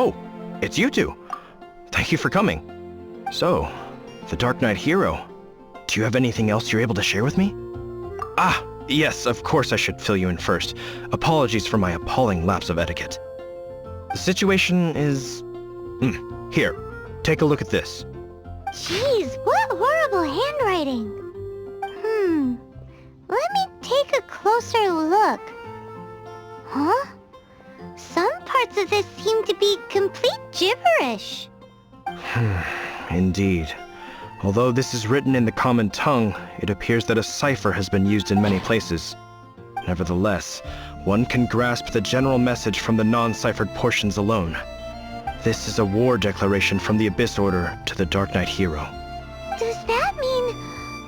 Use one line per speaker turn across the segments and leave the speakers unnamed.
Oh, it's you two. Thank you for coming. So, the Darknight hero. Do you have anything else you're able to share with me? Ah, yes, of course I should fill you in first. Apologies for my appalling lapse of etiquette. The situation is... Here, take a look at this.
Jeez, what horrible handwriting. Let me take a closer look. Huh? Some parts of this seem to be complete gibberish.
Indeed. Although this is written in the common tongue, it appears that a cipher has been used in many places. Nevertheless, one can grasp the general message from the non-ciphered portions alone. This is a war declaration from the Abyss Order to the Darknight hero.
Does that mean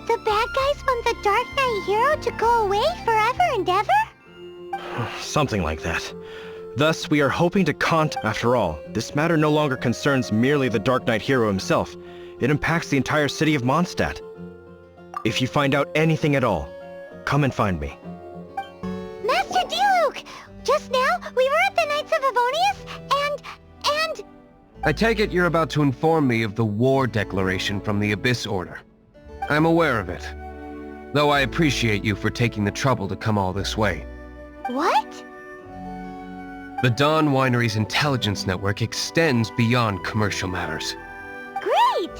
the bad guys want the Darknight hero to go away forever and ever?
Something like that. Thus, we are hoping to After all, this matter no longer concerns merely the Darknight hero himself. It impacts the entire city of Mondstadt. If you find out anything at all, come and find me.
Master Diluc! Just now, we were at the Knights of Avonius, and...
I take it you're about to inform me of the war declaration from the Abyss Order. I'm aware of it. Though I appreciate you for taking the trouble to come all this way.
What?
The Dawn Winery's intelligence network extends beyond commercial matters.
Great!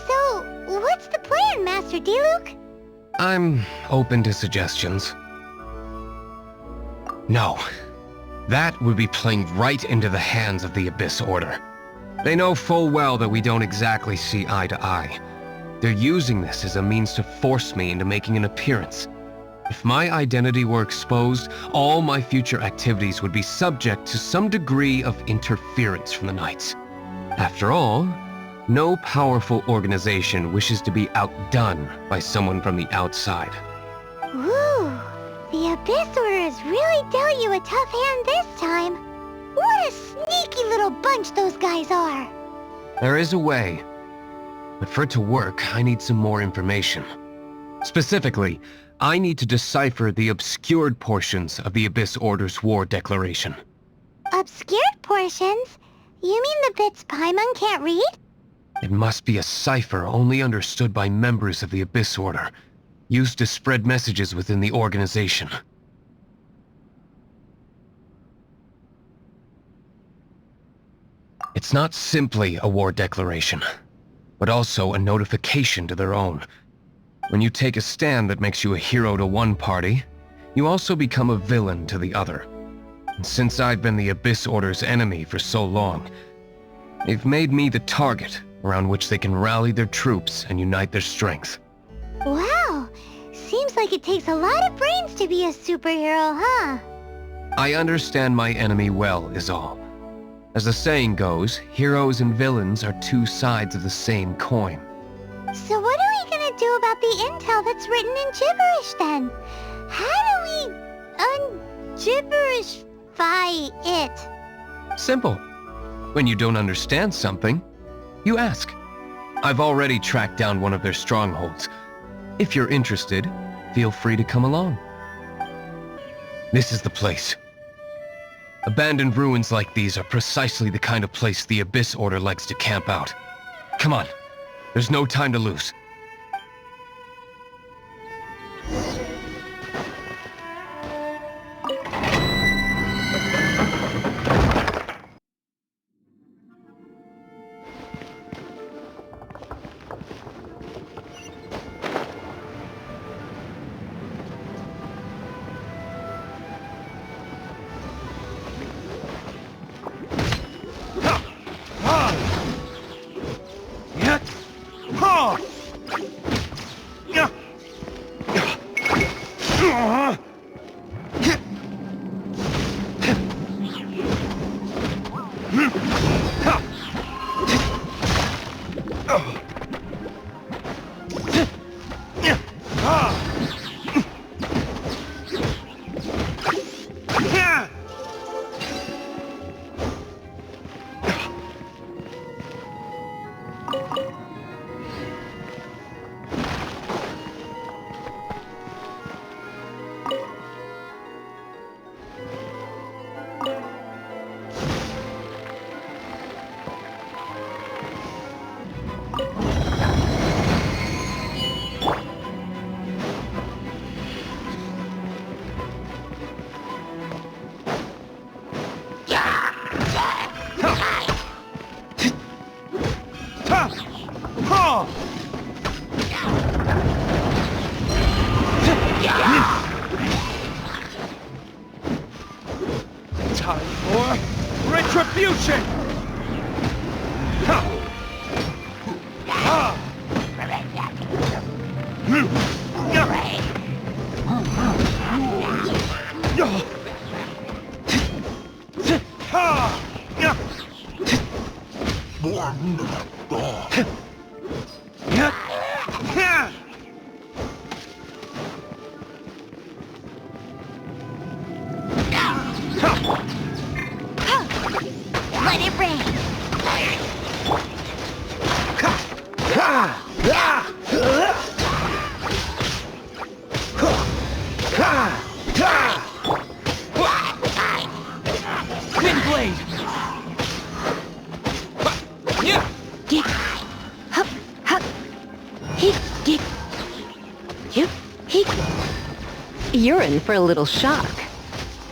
So, what's the plan, Master Diluc?
I'm open to suggestions. No. That would be playing right into the hands of the Abyss Order. They know full well that we don't exactly see eye to eye. They're using this as a means to force me into making an appearance. If my identity were exposed, all my future activities would be subject to some degree of interference from the Knights. After all, no powerful organization wishes to be outdone by someone from the outside.
Ooh, the Abyss Order has really dealt you a tough hand this time. What a sneaky little bunch those guys are.
There is a way. But for it to work, I need some more information. Specifically, I need to decipher the obscured portions of the Abyss Order's war declaration.
Obscured portions? You mean the bits Paimon can't read?
It must be a cipher only understood by members of the Abyss Order, used to spread messages within the organization. It's not simply a war declaration, but also a notification to their own. When you take a stand that makes you a hero to one party, you also become a villain to the other. And since I've been the Abyss Order's enemy for so long, they've made me the target around which they can rally their troops and unite their strength.
Wow, seems like it takes a lot of brains to be a superhero, huh?
I understand my enemy well, is all. As the saying goes, heroes and villains are two sides of the same coin.
So what are we gonna do about the intel that's written in gibberish then? How do we un-gibberishify it?
Simple. When you don't understand something, you ask. I've already tracked down one of their strongholds. If you're interested, feel free to come along. This is the place. Abandoned ruins like these are precisely the kind of place the Abyss Order likes to camp out. Come on. There's no time to lose.
Time for retribution!
Let it rain.
Wind blade!
Dig. Hup, hup. He, dig. You, he.
You're in for a little shock.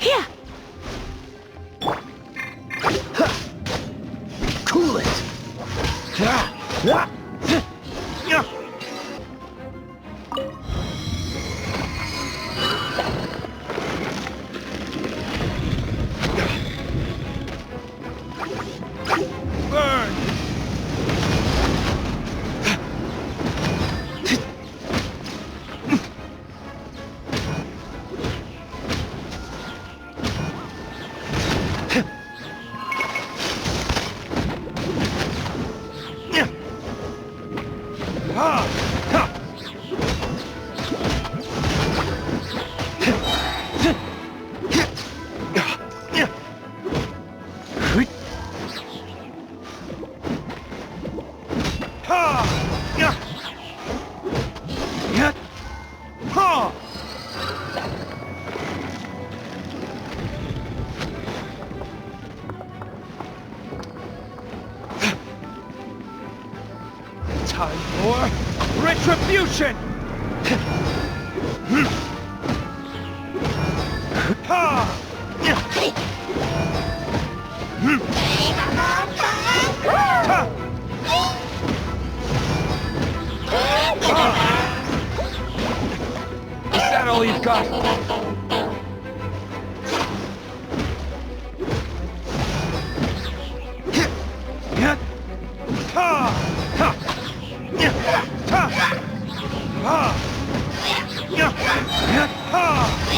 Here.
Cool it! Burn! Time for retribution! Is that all you've got?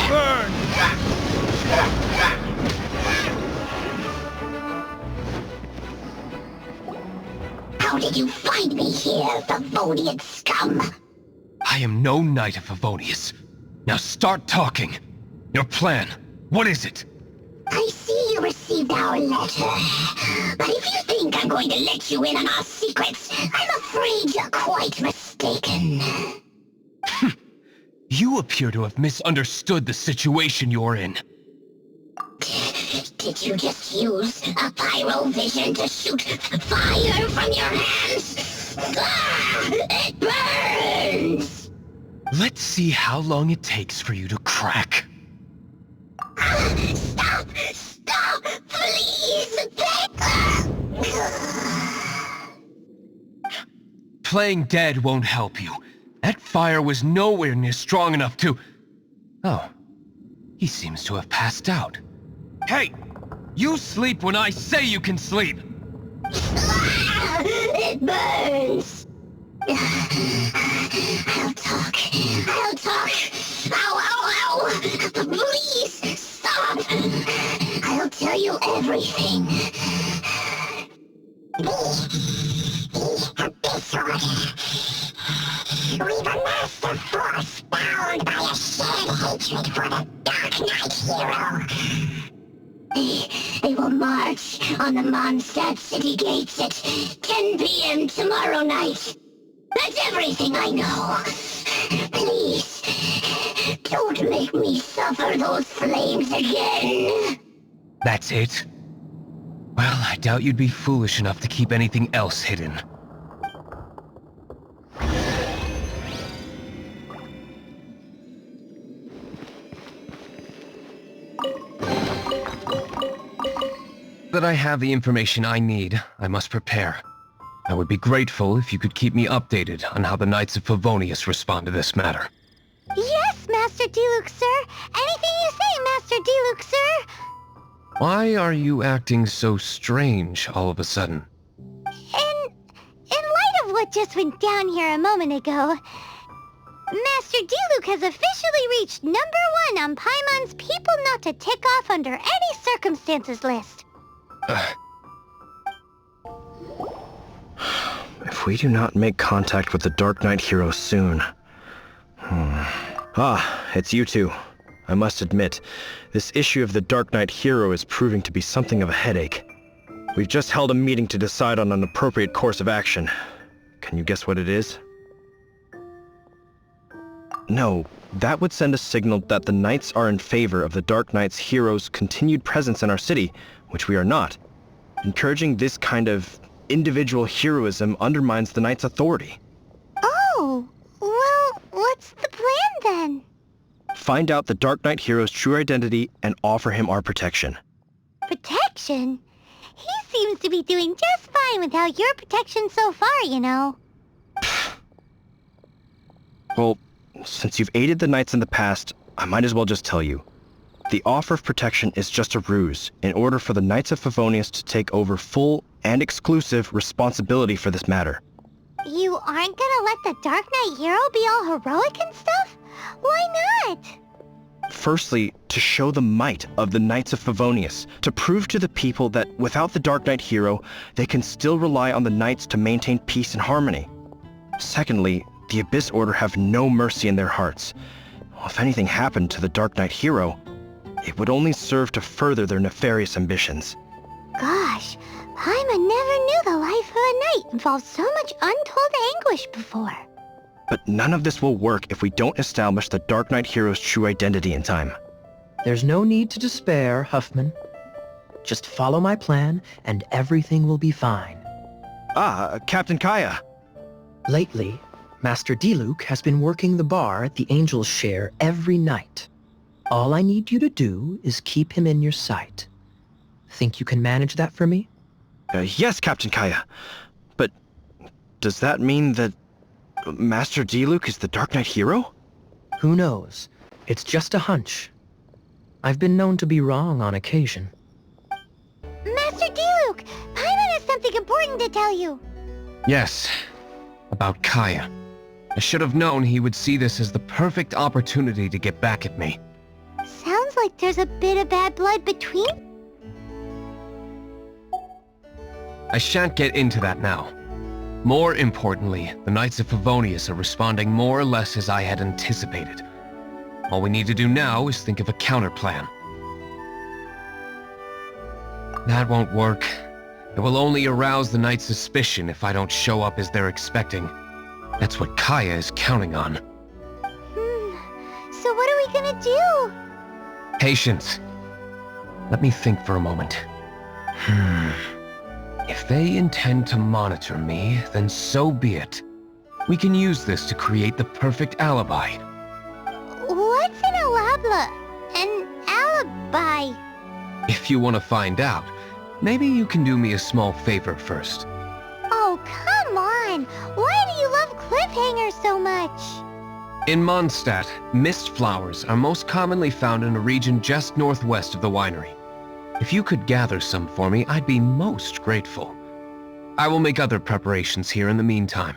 Burn!
How did you find me here, Favonian scum?
I am no knight of Favonius. Now start talking. Your plan, what is it?
I see you received our letter. But if you think I'm going to let you in on our secrets, I'm afraid you're quite mistaken.
You appear to have misunderstood the situation you're in.
Did you just use a pyrovision to shoot fire from your hands? Ah, it burns!
Let's see how long it takes for you to crack.
Stop! Stop! Please!
Playing dead won't help you. That fire was nowhere near strong enough to... Oh. He seems to have passed out. Hey! You sleep when I say you can sleep!
It burns! I'll talk. I'll talk. Ow, ow, ow! Please, stop! I'll tell you everything. The Abyss Order. We've amassed a force bound by a shared hatred for the Darknight hero. They will march on the Mondstadt city gates at 10 p.m. tomorrow night. That's everything I know. Please, don't make me suffer those flames again.
That's it? Well, I doubt you'd be foolish enough to keep anything else hidden. That I have the information I need, I must prepare. I would be grateful if you could keep me updated on how the Knights of Favonius respond to this matter.
Yes, Master Diluc, sir. Anything you say, Master Diluc, sir.
Why are you acting so strange all of a sudden?
In light of what just went down here a moment ago, Master Diluc has officially reached #1 on Paimon's people not to tick off under any circumstances list.
If we do not make contact with the Darknight hero soon... Ah, it's you two. I must admit, this issue of the Darknight hero is proving to be something of a headache. We've just held a meeting to decide on an appropriate course of action. Can you guess what it is? No, that would send a signal that the Knights are in favor of the Darknight's hero's continued presence in our city, which we are not. Encouraging this kind of individual heroism undermines the Knight's authority.
Oh, well, what's the plan then?
Find out the Darknight hero's true identity and offer him our protection.
Protection? He seems to be doing just fine without your protection so far, you know.
Well, since you've aided the Knights in the past, I might as well just tell you. The offer of protection is just a ruse in order for the Knights of Favonius to take over full and exclusive responsibility for this matter.
You aren't gonna let the Dark Knight hero be all heroic and stuff? Why not?
Firstly, to show the might of the Knights of Favonius, to prove to the people that without the Dark Knight hero, they can still rely on the Knights to maintain peace and harmony. Secondly, the Abyss Order have no mercy in their hearts. If anything happened to the Dark Knight hero, it would only serve to further their nefarious ambitions.
Gosh, Paimon never knew the life of a knight involved so much untold anguish before.
But none of this will work if we don't establish the Dark Knight hero's true identity in time.
There's no need to despair, Huffman. Just follow my plan, and everything will be fine.
Ah, Captain Kaya.
Lately, Master Diluc has been working the bar at the Angel's Share every night. All I need you to do is keep him in your sight. Think you can manage that for me?
Yes, Captain Kaya. But does that mean that Master Diluc is the Dark Knight hero?
Who knows? It's just a hunch. I've been known to be wrong on occasion.
Master Diluc, Paimon has something important to tell you.
Yes, about Kaya. I should have known he would see this as the perfect opportunity to get back at me.
Sounds like there's a bit of bad blood between...
I shan't get into that now. More importantly, the Knights of Favonius are responding more or less as I had anticipated. All we need to do now is think of a counterplan. That won't work. It will only arouse the Knights' suspicion if I don't show up as they're expecting. That's what Kaya is counting on.
So what are we gonna do?
Patience. Let me think for a moment. If they intend to monitor me, then so be it. We can use this to create the perfect alibi.
What's an alabla? An alibi?
If you want to find out, maybe you can do me a small favor first.
Oh, come on! Why do you love cliffhangers so much?
In Mondstadt, mist flowers are most commonly found in a region just northwest of the winery. If you could gather some for me, I'd be most grateful. I will make other preparations here in the meantime.